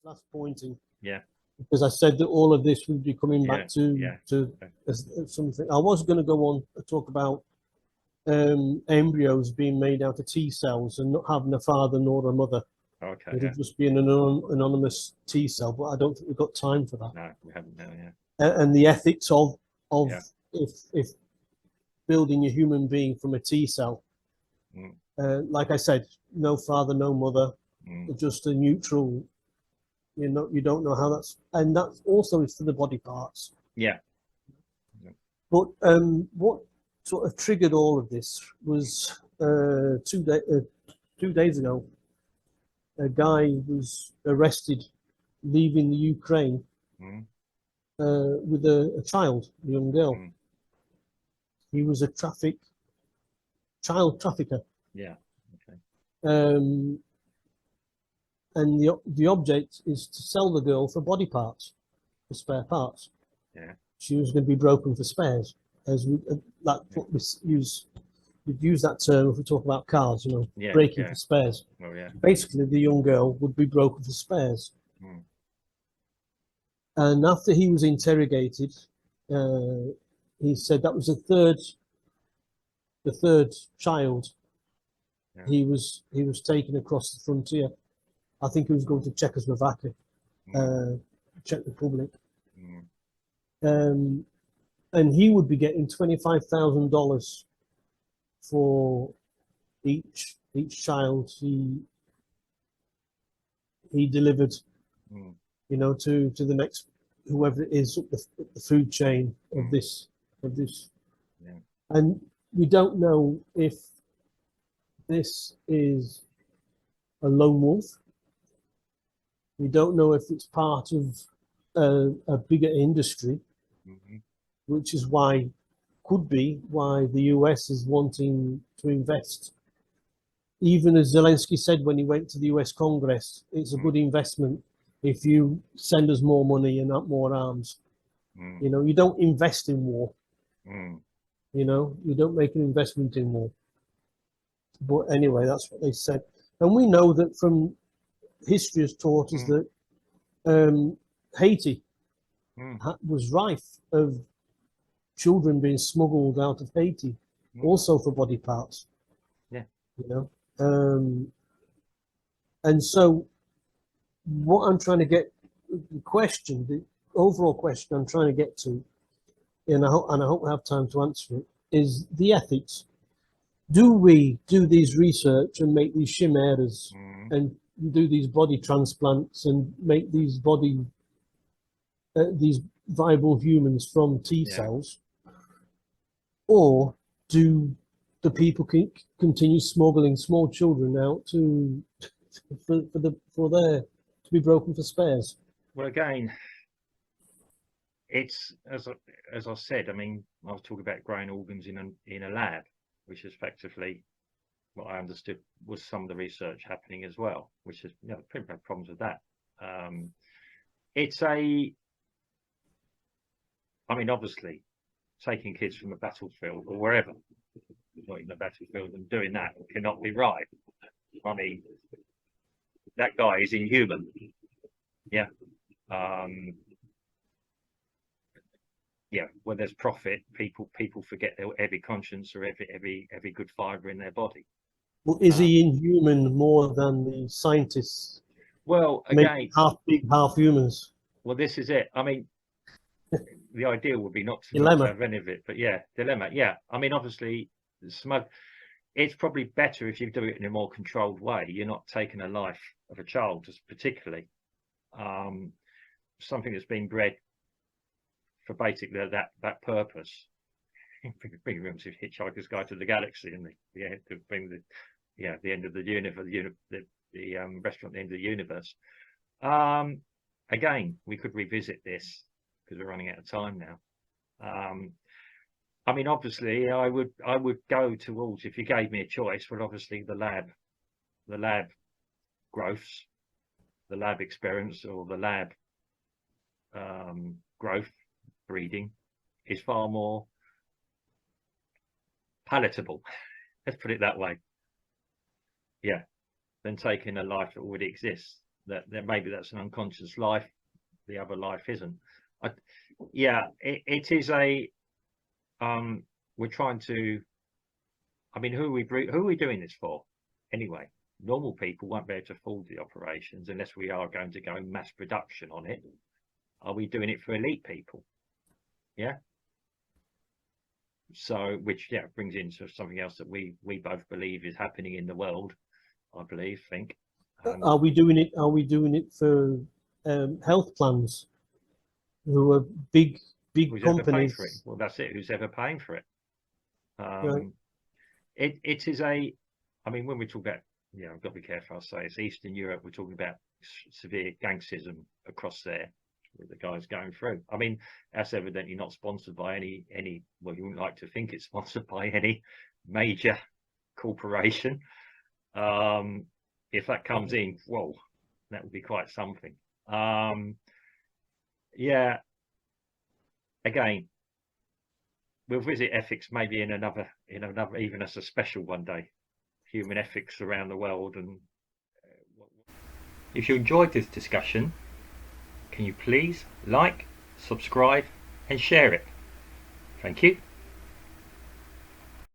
last pointing. Yeah. Because I said that all of this would be coming back Yeah. to something. I was going to go on and talk about embryos being made out of T cells and not having a father nor a mother. Okay. It'd just be an anonymous T cell, but I don't think we've got time for that. No, we haven't now. Yeah. And the ethics of Yeah. if building a human being from a T cell, like I said, no father, no mother, just a neutral. You don't know how that's, and that also is for the body parts. Yeah. But what sort of triggered all of this was 2 days ago, a guy was arrested leaving the Ukraine with a child, a young girl. He was a child trafficker. Yeah. Okay. And the object is to sell the girl for body parts, for spare parts. Yeah. She was going to be broken for spares, as that's what we'd use that term if we talk about cars, breaking for spares. Oh, yeah. Basically, the young girl would be broken for spares. And after he was interrogated, he said that was the third child. Yeah. He was taken across the frontier. I think he was going to Czechoslovakia, Czech Republic. And he would be getting $25,000 for each child he delivered, to the next, whoever it is, up the food chain of this. Yeah. And we don't know if this is a lone wolf. We don't know if it's part of a bigger industry, which is could be why the US is wanting to invest. Even as Zelensky said when he went to the US Congress, it's a good investment if you send us more money and not more arms. You don't invest in war. You don't make an investment in war. But anyway, that's what they said. And we know that from history has taught us that Haiti was rife of children being smuggled out of Haiti, also for body parts. Yeah. And so what I'm trying to get, the overall question I'm trying to get to, and I hope I have time to answer it, is the ethics. Do we do these research and make these chimeras and do these body transplants and make these these viable humans from T cells, or do the people continue smuggling small children out to be broken for spares? Well, again, it's as I said. I mean, I was talking about growing organs in a lab, which is effectively what I understood was some of the research happening as well, which is people have problems with that. I mean, obviously, taking kids from a battlefield or wherever, not even a battlefield, and doing that cannot be right. I mean, that guy is inhuman. Yeah. When there's profit, people forget their heavy conscience or every good fibre in their body. Well, is he inhuman more than the scientists? Well, again, half pig, half humans. Well, this is it. I mean, the ideal would be not to have any of it, but dilemma. Yeah, I mean, obviously, it's probably better if you do it in a more controlled way. You're not taking a life of a child, particularly something that's been bred for basically that purpose. Big rooms of Hitchhiker's Guide to the Galaxy and the end of the universe, the restaurant, the end of the universe. Again, we could revisit this because we're running out of time now. I mean, obviously, I would go towards, if you gave me a choice, well, obviously the lab growths, the lab experience, or the lab growth breeding is far more palatable. Let's put it that way. Yeah, than taking a life that already exists. that maybe that's an unconscious life, the other life isn't. Yeah, it is a we're trying to, I mean, who are we doing this for anyway? Normal people won't be able to afford the operations unless we are going to go mass production on it. Are we doing it for elite people? Yeah. So, which brings into something else that we both believe is happening in the world. I think. Are we doing it? Are we doing it for health plans, who are big companies? For it? Well, that's it. Who's ever paying for it? Right. It is a. I mean, when we talk about, I've got to be careful. I'll say it's Eastern Europe. We're talking about severe gangsism across there, with the guys going through. I mean, that's evidently not sponsored by any. Well, you wouldn't like to think it's sponsored by any major corporation. If that comes in, whoa, that would be quite something. Yeah. Again, we'll visit ethics maybe in another, even as a special one day. Human ethics around the world. And if you enjoyed this discussion, can you please like, subscribe, and share it? Thank you.